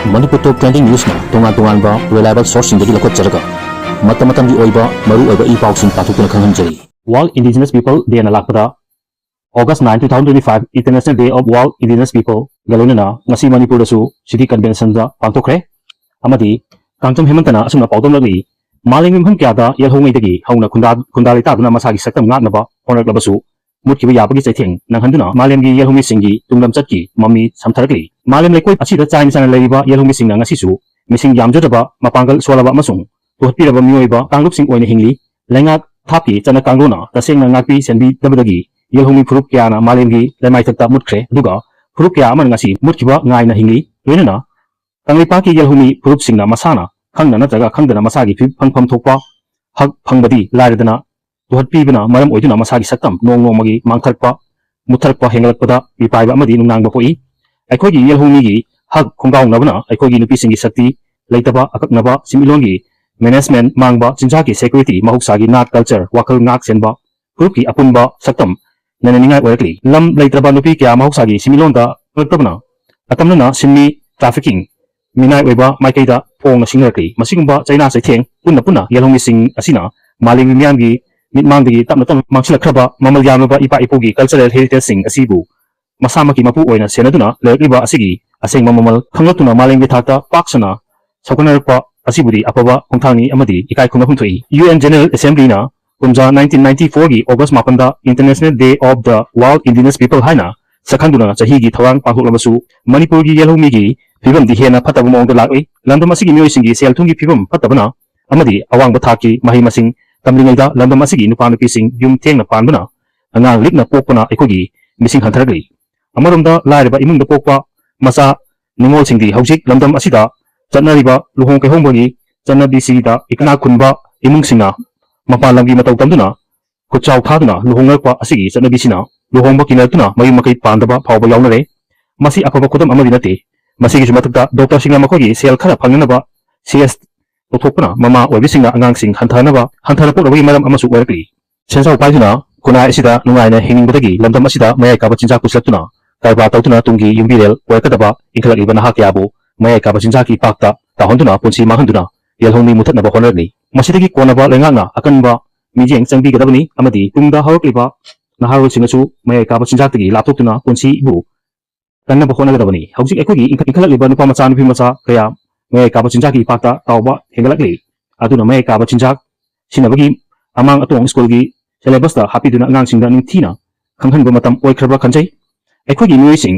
Manipur Top Trending News na tungan-tungan reliable source sindagi lakot jaraga mata-matam di oiba maru oiba i-pauksing patukuna khanghanjari. World Indigenous People Day na lakpada August 9, 2025 International Day of World Indigenous People galuna na ngasi Manipur dasu City Convention da pangtokre amadi kangtam hemantana asumna paudom lagi maling mimham kyada yelhongai dagi hauna kundali taduna masagi saktam ngatnaba honor labasu mutkiba yabagi chaitheng nanghanduna malemgi yelhongi singi tunglam chatki mami samtharakli malem lekoi achida chain sana leiba yelhongi singna ngasisu mising yamjadaba mapangal solaba amasung tuhpiraba mioiba kanglup sing oina hingli lengak thapi chana kanglona tasengna ngakpi senbi dabadagi yelhongi phurup kyana malemgi lemai thakta mutkre duga phurup kya aman ngasi mutkiba ngaina hingli loinana kanglipaki yelhongi phurup singna masana khangna natraga khangdana masagi phangpham thokpa hak phangbadi lairadana tuhpibana maram oiduna masagi saktam nongmagi mangtharpa mutharpa hengalakpada bipaiba amadi nungnangba poi aikhogi yelhongi gi hak khongdawnabana aikhogi nupisingi sakti leitaba akaknaba similongi management mangba chinjaki security mahuksagi nat culture wakal ngak senba phurupi apunba saktam nananingai orakli lam leitraba nupi kya mahuksagi similonda ngaktabana atamna simmi trafficking minai oiba maikaida phongna singrakli masigumba chaina saitheng punna yelhongi sing asina maling myamgi mitmangdagi tapna mangsilakhraba mamal yamaba ipa ipogi cultural heritage sing asibu masamaki mapu oina senaduna lekliba asigi aseng mamal khangatuna malinggi thakta paksana sakunarpa asibudi apaba khongthangni amadi ikai khungna khungthoi UN General Assembly na kumja 1994 gi August 8 da International Day of the World Indigenous People haina sakhanduna chahi gi thawang pangthoklabasu Manipur gi yelhongi gi fibam di hena phataba mongda lakoi landam asigi mioisingi selthungi fibam phatabana amadi awangba thaki mahi masing tamlingaida landam asigi nupa nupi sing yum thengna panbana angang likna pokpana ekogi mising hantaragli amaromda laireba imungda pokpa masa ningol singdi haujik landam asida chanariba luhong kai hongbagi chanabi sigida ikana khunba imung singna mapalamgi matau tamduna khutchau thaduna luhongakpa asigi chanabi sina luhongba kinatuna mayu makai pandaba phawba yawnare masi afaba kudam amadi nate masigi jumatakta doctor singna makogi sel khara phangnaba CS othokpana mama oibisinga angang sing hanthana pokrawagi maram amasu orakli sensau paiduna kunai asida nungaina hingingbadagi landam asida mayai kaba chinja kuslaktuna kaiba tautuna tungi yumbirel oikadaba inkhalakliba naha kyabu mayai kaba chinjaki pakta tahonduna punsi mahanduna yelhongi muthatnaba honarni masidagi konaba lenganga akanba mijeng changbi gadabani amadi tungda hawakliba naharul singasu mayai kaba chinjaktagi laptoktuna punsi bu kannaba honagadabani haujik ekogi inkhalakliba nupa macha nupi macha kaya mayai kaba chinjaki pakta tawba hengalakli aduna mayai kaba chinjak sinabagi amang atong school gi syllabus da hapiduna angangsingda ningthina khanghanba matam oikraba khanjai ekogi mioising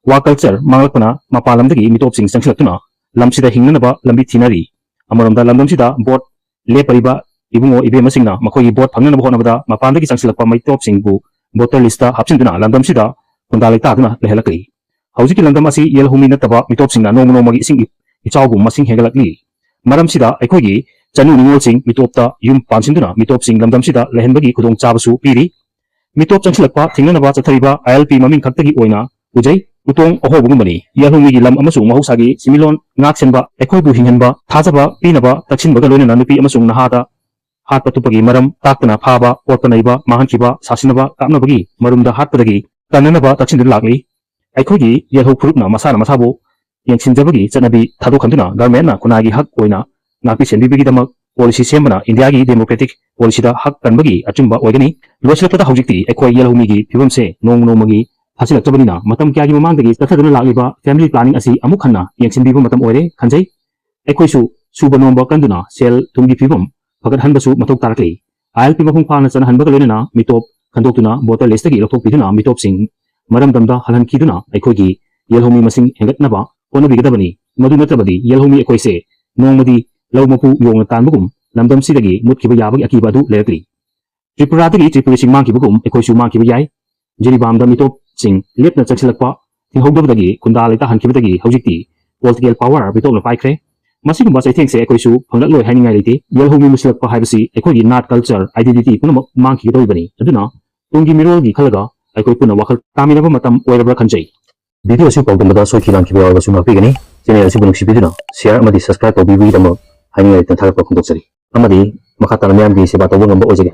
wa culture manglakpana mapalamdagi mitopsing changsilaktuna lamsida hingnanaba lambi thinari amaromda lamdamsida bot lepariba ibungo ibemasingna makogi bot phangnanaba honabada mapandagi changsilakpa mitopsingbu voter lista hapsinduna lamdamsida kundalai taduna lehelakli haujiki landam asi yelhongi nataba mitopsingna nongmagi ising ichawgu masing hengalakli maramsida ekogi chanu ningolsing mitopta yum pansinduna mitopsing lamdamsida lehenbagi khudong chabasu piri mitop changsilakpa thingnanaba chathariba ILP maming khaktagi oina ujai utong ohobugumani yelhongi gi lam amasung mahuksagi similon ngak senba ekoibu hinghanba thajaba pinaba taksinbaga loinana nupi amasung nahada hatpa tupagi maram taktana phaba potpanaiba mahankiba sasinaba kapnabagi marumda hatpadagi kananaba taksindu lakli ekogi yelho phurupna masana masabu yengsinjabagi chanabi thadokhanduna government kunagi hak oina ngakpi senbibagi damak policy sembana India gi democratic policy da hak kanbagi achumba oigani loisilakpada haujikti ekoi yelhongi gi phibamse nongmagi hasilaktabanina matam kyagi mamangdagi tathaduna lagiba family planning asi amuk khanna yengsinbibu matam oire khanjai ekoisu suba nomba kanduna sel thumgi phibam fagat hanbasu matok tarakli ILP mapung phana chana hanbaga loinana mitop khandoktuna voter list gi lothok piduna mitop sing maram damda halan kiduna ekogi yelhongi masing hengatnaba onabigadabani madu natrabadi yelhongi ekoise nongmadi lawmapu yongna tanbugum lamdam sidagi mutkiba yabagi akiba du lerakli Tripura dagi Tripuri sing mangkibugum ekoisu mangkiba yai jiribamda mitop sing lepna chaksilakpa thinghodabadagi kundalai ta hankibadagi haujikti political power bitokna paikre masigumba chaithengse ekoisu phanglakloi hainingai leite yelhongi musilakpa haibasi ekogi nat culture identity punamak mangkidoribani aduna tungi mirolgi khalaga aikoi puna wakal taminaba matam oirabra khanjai video asi pawdamada soikilam kiba yawasu ngapigani channel asi bunuk sibiduna share amadi subscribe tawbibigidama hainingai tan tharapa khongdoksari amadi makhatana myamgi seba tawba ngamba ojage